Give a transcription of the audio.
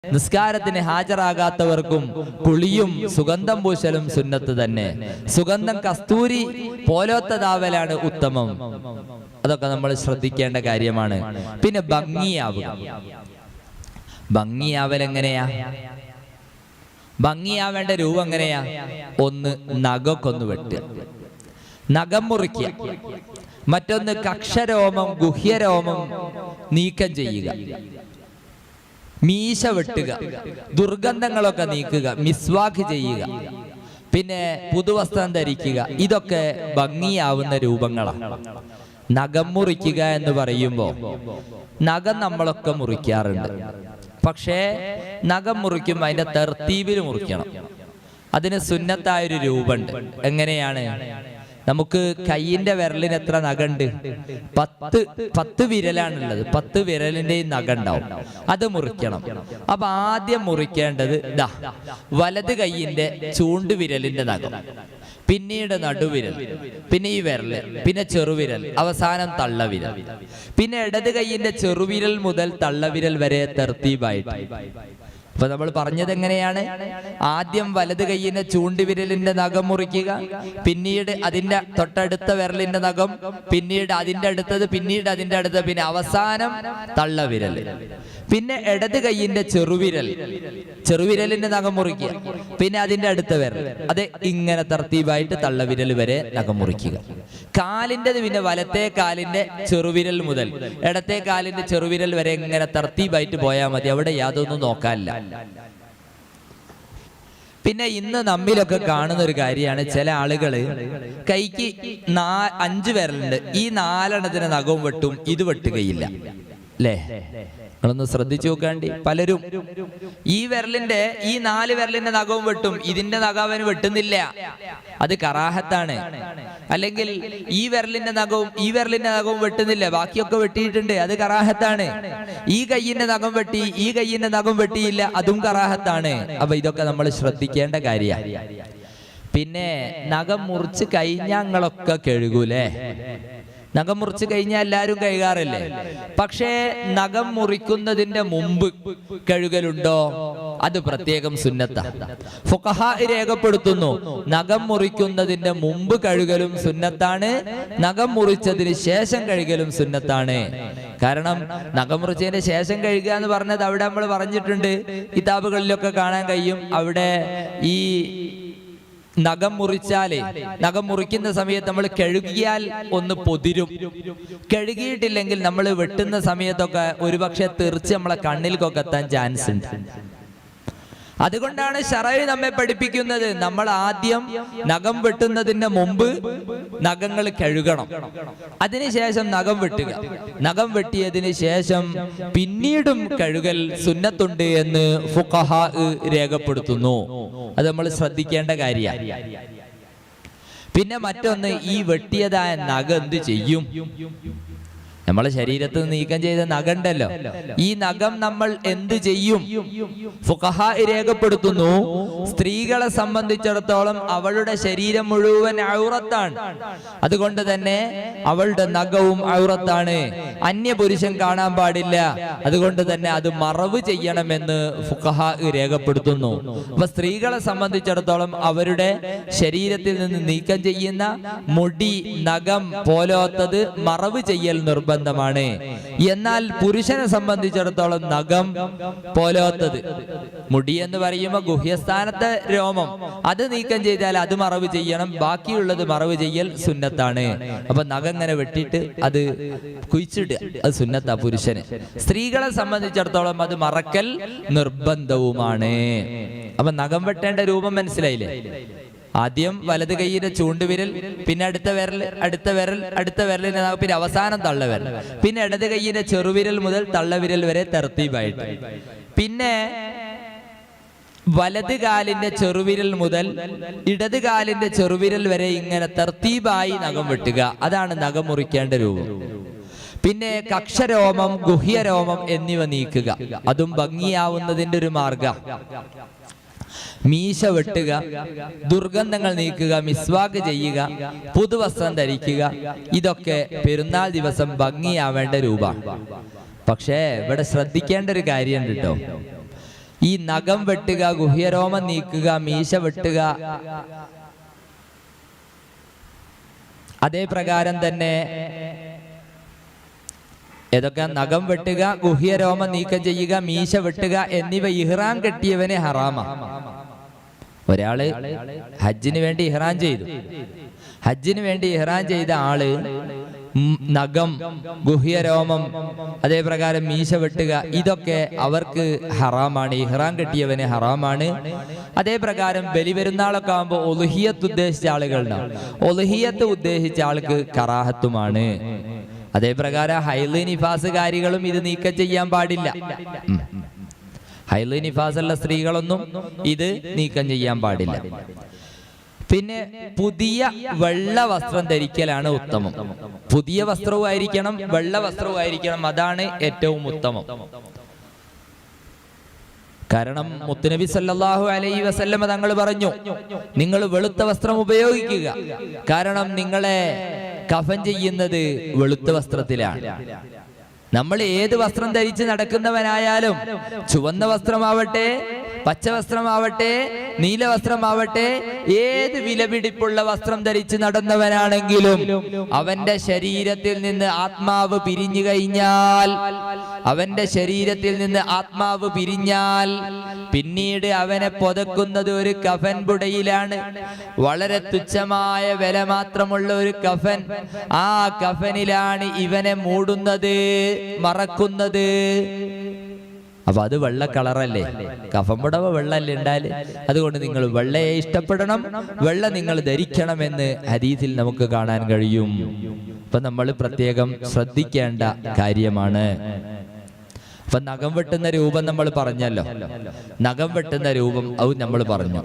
നിസ്കാരത്തിന് ഹാജരാകാത്തവർക്കും കുളിയും സുഗന്ധം പൂശലും സുന്നത്ത് തന്നെ. സുഗന്ധം കസ്തൂരി പോലത്തതാവലാണ് ഉത്തമം. അതൊക്കെ നമ്മൾ ശ്രദ്ധിക്കേണ്ട കാര്യമാണ്. പിന്നെ ഭംഗിയാവുക. ഭംഗിയാവൽ എങ്ങനെയാ? ഭംഗിയാവേണ്ട രൂപം എങ്ങനെയാ? ഒന്ന്, നഖമൊക്കൊന്ന് വെട്ടുക, നഖം മുറിക്കുക. മറ്റൊന്ന്, കക്ഷരോമം ഗുഹ്യരോമം നീക്കം ചെയ്യുക. മീശ വെട്ടുക, ദുർഗന്ധങ്ങളൊക്കെ നീക്കുക, മിസ്വാക്ക് ചെയ്യുക. പിന്നെ പുതുവസ്ത്രം ധരിക്കുക. ഇതൊക്കെ ഭംഗിയാവുന്ന രൂപങ്ങളാണ്. നഖം മുറിക്കുക എന്ന് പറയുമ്പോൾ നഖം നമ്മളൊക്കെ മുറിക്കാറുണ്ട്. പക്ഷേ നഖം മുറിക്കുമ്പോൾ അതിന്റെ തർത്തീബിൽ മുറിക്കണം. അതിന് സുന്നത്തായൊരു രൂപമുണ്ട്. എങ്ങനെയാണ്? നമുക്ക് കയ്യിന്റെ വിരലിന് എത്ര നഖമുണ്ട്? 10 വിരലാണുള്ളത്. 10 വിരലിന്റെയും നഖം ഉണ്ടാവും. അത് മുറിക്കണം. അപ്പൊ ആദ്യം മുറിക്കേണ്ടത് വലത് കയ്യിന്റെ ചൂണ്ടുവിരലിന്റെ നഖം, പിന്നീട് നടുവിരൽ, പിന്നെ ഈ വിരൽ, പിന്നെ ചെറുവിരൽ, അവസാനം തള്ളവിരൽ. പിന്നെ ഇടത് കൈയിന്റെ ചെറുവിരൽ മുതൽ തള്ളവിരൽ വരെ തർത്തീബായിട്ട്. അപ്പൊ നമ്മൾ പറഞ്ഞത് എങ്ങനെയാണ്? ആദ്യം വലത് കൈയിന്റെ ചൂണ്ടുവിരലിന്റെ നഖം മുറിക്കുക, പിന്നീട് അതിന്റെ തൊട്ടടുത്ത വിരലിന്റെ നഖം, പിന്നീട് അതിന്റെ അടുത്തത്, പിന്നീട് അതിന്റെ അടുത്തത്, പിന്നെ അവസാനം തള്ളവിരൽ. പിന്നെ ഇടത് കൈയിന്റെ ചെറുവിരലിന്റെ നഖം മുറിക്കുക, പിന്നെ അതിന്റെ അടുത്ത വിരൽ. അത് ഇങ്ങനെ തർത്തീബായിട്ട് തള്ളവിരൽ വരെ നഖം മുറിക്കുക. കാലിൻ്റെത് പിന്നെ വലത്തെ കാലിന്റെ ചെറുവിരൽ മുതൽ ഇടത്തെ കാലിന്റെ ചെറുവിരൽ വരെ ഇങ്ങനെ തർത്തീബായിട്ട് പോയാൽ മതി. അവിടെ യാതൊന്നും നോക്കാനില്ല. പിന്നെ ഇന്ന് നമ്മിലൊക്കെ കാണുന്ന ഒരു കാര്യമാണ്, ചില ആളുകള് കൈക്ക് 5 വിരലുണ്ട്, ഈ 4 നഖവും വെട്ടും, ഇത് വെട്ടുകയില്ല. അല്ലേ? നിങ്ങളൊന്ന് ശ്രദ്ധിച്ചു നോക്കാണ്ടി. പലരും ഈ വിരലിന്റെ ഈ 4 വിരലിന്റെ നഖവും വെട്ടും, ഇതിന്റെ നഖം അവന് വെട്ടുന്നില്ല. അത് കറാഹത്താണ്. അല്ലെങ്കിൽ ഈ വിരലിന്റെ നഖവും വെട്ടുന്നില്ല, ബാക്കിയൊക്കെ വെട്ടിയിട്ടുണ്ട്, അത് കറാഹത്താണ്. ഈ കയ്യിന്റെ നഖം വെട്ടി, ഈ കയ്യിന്റെ നഖം വെട്ടിയില്ല, അതും കറാഹത്താണ്. അപ്പൊ ഇതൊക്കെ നമ്മൾ ശ്രദ്ധിക്കേണ്ട കാര്യമാണ്. പിന്നെ നഖം മുറിച്ച് കഴിഞ്ഞങ്ങളൊക്കെ കഴുകൂലേ? നഖം മുറിച്ച് കഴിഞ്ഞാൽ എല്ലാവരും കഴുകാറില്ലേ? പക്ഷേ നഖം മുറിക്കുന്നതിന്റെ മുമ്പ് കഴുകലുണ്ടോ? അത് പ്രത്യേകം സുന്നത്താ. ഫുഖഹാ രേഖപ്പെടുത്തുന്നു, നഖം മുറിക്കുന്നതിന്റെ മുമ്പ് കഴുകലും സുന്നത്താണ്, നഖം മുറിച്ചതിന് ശേഷം കഴുകലും സുന്നത്താണ്. കാരണം നഖം മുറിച്ചതിന് ശേഷം കഴുകുക എന്ന് പറഞ്ഞത് അവിടെ നമ്മൾ പറഞ്ഞിട്ടുണ്ട്, കിതാബുകളിലൊക്കെ കാണാൻ കഴിയും. അവിടെ ഈ നഖം മുറിക്കുന്ന സമയത്ത് നമ്മൾ കഴുകിയാൽ ഒന്ന് പൊതിരും. കഴുകിയിട്ടില്ലെങ്കിൽ നമ്മൾ വെട്ടുന്ന സമയത്തൊക്കെ ഒരുപക്ഷെ തെറിച്ച് നമ്മളെ കണ്ണിൽക്കൊക്കെ എത്താൻ ചാൻസ് ഉണ്ട്. അതുകൊണ്ടാണ് ശറഅ് നമ്മെ പഠിപ്പിക്കുന്നത്, നമ്മൾ ആദ്യം നഖം വെട്ടുന്നതിന് മുമ്പ് നഖങ്ങൾ കഴുകണം, അതിനുശേഷം നഖം വെട്ടുക. നഖം വെട്ടിയതിന് ശേഷം പിന്നീടും കഴുകൽ സുന്നത്തുണ്ട് എന്ന് ഫുഖഹാ രേഖപ്പെടുത്തുന്നു. അത് നമ്മൾ ശ്രദ്ധിക്കേണ്ട കാര്യമാണ്. പിന്നെ മറ്റൊന്ന്, ഈ വെട്ടിയതായ നഖം എന്ത് ചെയ്യും? നമ്മളെ ശരീരത്ത് നീക്കം ചെയ്ത നഖം ഉണ്ടല്ലോ, ഈ നഖം നമ്മൾ എന്ത് ചെയ്യും? ഫുഖഹാ രേഖപ്പെടുത്തുന്നു, സ്ത്രീകളെ സംബന്ധിച്ചിടത്തോളം അവളുടെ ശരീരം മുഴുവൻ ഔറത്താണ്. അതുകൊണ്ട് തന്നെ അവളുടെ നഖവും ഔറത്താണ്, അന്യപുരുഷൻ കാണാൻ പാടില്ല. അതുകൊണ്ട് തന്നെ അത് മറവ് ചെയ്യണമെന്ന് ഫുഖഹാ രേഖപ്പെടുത്തുന്നു. അപ്പൊ സ്ത്രീകളെ സംബന്ധിച്ചിടത്തോളം അവരുടെ ശരീരത്തിൽ നിന്ന് നീക്കം ചെയ്യുന്ന മുടി, നഖം പോലത്തത് മറവ് ചെയ്യൽ നിർബന്ധമാണ്. എന്നാൽ പുരുഷനെ സംബന്ധിച്ചിടത്തോളം നഖം പോലത്തത്, മുടി എന്ന് പറയുമ്പോൾ ഗുഹ്യസ്ഥാനത്തെ രോമം, അത് നീക്കം ചെയ്താൽ അത് മറവ് ചെയ്യണം, ബാക്കിയുള്ളത് മറവ് ചെയ്യൽ സുന്നത്താണ്. അപ്പൊ നഖം ഇങ്ങനെ വെട്ടിയിട്ട് അത് കുഴിച്ചിടുക, അത് സുന്നത്താ പുരുഷന്. സ്ത്രീകളെ സംബന്ധിച്ചിടത്തോളം അത് മറക്കൽ നിർബന്ധവുമാണ്. അപ്പൊ നഖം വെട്ടേണ്ട രൂപം മനസ്സിലായില്ലേ? ആദ്യം വലത് കൈയിന്റെ ചൂണ്ടുവിരൽ, പിന്നെ അടുത്ത വിരലിന് പിന്നെ അവസാനം തള്ളവിരൽ, പിന്നെ ഇടത് കൈയിന്റെ ചെറുവിരൽ മുതൽ തള്ളവിരൽ വരെ തർത്തീബായിട്ട്, പിന്നെ വലത് കാലിന്റെ ചെറുവിരൽ മുതൽ ഇടത് കാലിന്റെ ചെറുവിരൽ വരെ ഇങ്ങനെ തർത്തീബായി നഖം വെട്ടുക. അതാണ് നഖം മുറിക്കേണ്ട രൂപം. പിന്നെ കക്ഷരോമം, ഗുഹ്യരോമം എന്നിവ നീക്കുക, അതും ഭംഗിയാവുന്നതിന്റെ ഒരു മാർഗം. മീശ വെട്ടുക, ദുർഗന്ധങ്ങൾ നീക്കുക, മിസ്വാക്ക് ചെയ്യുക, പുതുവസ്ത്രം ധരിക്കുക, ഇതൊക്കെ പെരുന്നാൾ ദിവസം ഭംഗിയാവേണ്ട രൂപമാണ്. പക്ഷേ ഇവിടെ ശ്രദ്ധിക്കേണ്ട ഒരു കാര്യമുണ്ട് കേട്ടോ. ഈ നഖം വെട്ടുക, ഗുഹ്യരോമം നീക്കുക, മീശ വെട്ടുക, അതേ പ്രകാരം തന്നെ ഏതൊക്കെ നഖം വെട്ടുക, ഗുഹ്യരോമം നീക്കം ചെയ്യുക, മീശ വെട്ടുക എന്നിവ ഇഹ്റാം കെട്ടിയവനെ ഹറാമാ. ഒരാള് ഹജ്ജിന് വേണ്ടി ഇഹ്റാം ചെയ്തു. ഹജ്ജിന് വേണ്ടി ഇഹ്റാം ചെയ്ത ആള് നഖം, ഗുഹ്യരോമം, അതേ പ്രകാരം മീശ വെട്ടുക, ഇതൊക്കെ അവർക്ക് ഹറാമാണ്. ഇഹ്റാം കെട്ടിയവന് ഹറാമാണ്. അതേ പ്രകാരം ബലിപെരുന്നാളൊക്കെ ആകുമ്പോൾ ഒലുഹിയത്ത് ഉദ്ദേശിച്ച ആളുകളുണ്ടാവും. ഒലുഹിയത്ത് ഉദ്ദേശിച്ച ആൾക്ക് കറാഹത്തുമാണ്. അതേ പ്രകാരം ഹൈല് നിഫാസുകാരികളും ഇത് നീക്കം ചെയ്യാൻ പാടില്ല. ഹൈല് നിഫാസുള്ള സ്ത്രീകളൊന്നും ഇത് നീക്കം ചെയ്യാൻ പാടില്ല. പിന്നെ പുതിയ വെള്ള വസ്ത്രം ധരിക്കലാണ് ഉത്തമം. പുതിയ വസ്ത്രവും ആയിരിക്കണം, വെള്ള വസ്ത്രവും ആയിരിക്കണം. അതാണ് ഏറ്റവും ഉത്തമം. കാരണം മുത്തുനബി സല്ലല്ലാഹു അലൈഹി വസല്ലമ തങ്ങൾ പറഞ്ഞു, നിങ്ങൾ വെളുത്ത വസ്ത്രം ഉപയോഗിക്കുക. കാരണം നിങ്ങളെ കഫൻ ചെയ്യുന്നത് വെളുത്ത വസ്ത്രത്തിലാണ്. നമ്മൾ ഏത് വസ്ത്രം ധരിച്ച് നടക്കുന്നവനായാലും, ചുവന്ന വസ്ത്രമാവട്ടെ, പച്ചവസ്ത്രമാവട്ടെ, നീലവസ്ത്രമാവട്ടെ, ഏത് വിലപിടിപ്പുള്ള വസ്ത്രം ധരിച്ച് നടന്നവനാണെങ്കിലും അവന്റെ ശരീരത്തിൽ നിന്ന് ആത്മാവ് പിരിഞ്ഞു കഴിഞ്ഞാൽ, അവന്റെ ശരീരത്തിൽ നിന്ന് ആത്മാവ് പിരിഞ്ഞാൽ പിന്നീട് അവനെ പൊതക്കുന്നത് ഒരു കഫൻ പുടയിലാണ്. വളരെ തുച്ഛമായ വില മാത്രമുള്ള ഒരു കഫൻ. ആ കഫനിലാണ് ഇവനെ മൂടുന്നത്, മറക്കുന്നത്. അപ്പൊ അത് വെള്ള കളറല്ലേ, കഫംപുടവ വെള്ളല്ലേ ഉണ്ടാല്. അതുകൊണ്ട് നിങ്ങൾ വെള്ളയെ ഇഷ്ടപ്പെടണം, വെള്ള നിങ്ങൾ ധരിക്കണമെന്ന് ഹദീസിൽ നമുക്ക് കാണാൻ കഴിയും. അപ്പൊ നമ്മൾ പ്രത്യേകം ശ്രദ്ധിക്കേണ്ട കാര്യമാണ്. അപ്പൊ നഖം വെട്ടുന്ന രൂപം നമ്മൾ പറഞ്ഞല്ലോ, നഖം വെട്ടുന്ന രൂപം അത് നമ്മൾ പറഞ്ഞു.